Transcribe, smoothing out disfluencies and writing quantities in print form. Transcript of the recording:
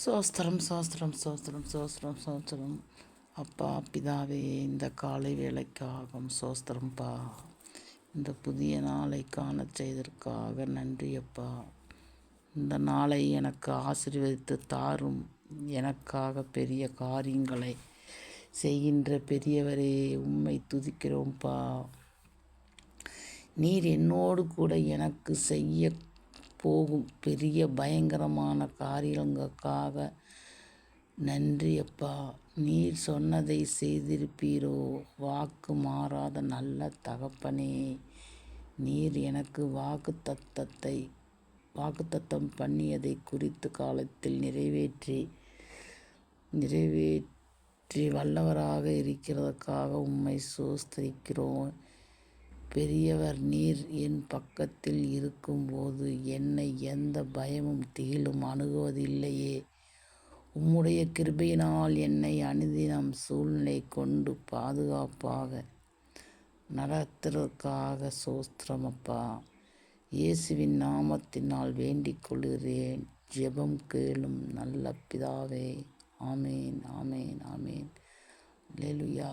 சோஸ்திரம் சோஸ்திரம் சோஸ்திரம் சோஸ்திரம் சோஸ்திரம். அப்பா பிதாவே, இந்த காலை வேலைக்காகவும் சோஸ்திரம்ப்பா. இந்த புதிய நாளை காண செய்ததற்காக நன்றி அப்பா. இந்த நாளை எனக்கு ஆசீர்வதித்து தாரும். எனக்காக பெரிய காரியங்களை செய்கின்ற பெரியவரே, உம்மை துதிக்கிறோம்ப்பா. நீர் என்னோடு கூட எனக்கு செய்ய போகும் பெரிய பயங்கரமான காரியங்களுக்காக நன்றி அப்பா. நீர் சொன்னதை செய்திருப்பீரோ. வாக்கு மாறாத நல்ல தகப்பனே, நீர் எனக்கு வாக்குத்தத்தம் பண்ணியதை குறித்து காலத்தில் நிறைவேற்றி வல்லவராக இருக்கிறதுக்காக உம்மை சோஸ்திரிக்கிறோம். பெரியவர் நீர் என் பக்கத்தில் இருக்கும்போது என்னை எந்த பயமும் திகிலும் அணுகுவதில்லையே. உம்முடைய கிருபையினால் என்னை அனுதினம் சூழ்நிலை கொண்டு பாதுகாப்பாக நடத்துறதுக்காக சோஸ்திரமப்பா. இயேசுவின் நாமத்தினால் வேண்டிக் கொள்கிறேன். ஜெபம் கேளும் நல்ல பிதாவே. ஆமேன் ஆமேன் ஆமேன். அல்லேலூயா.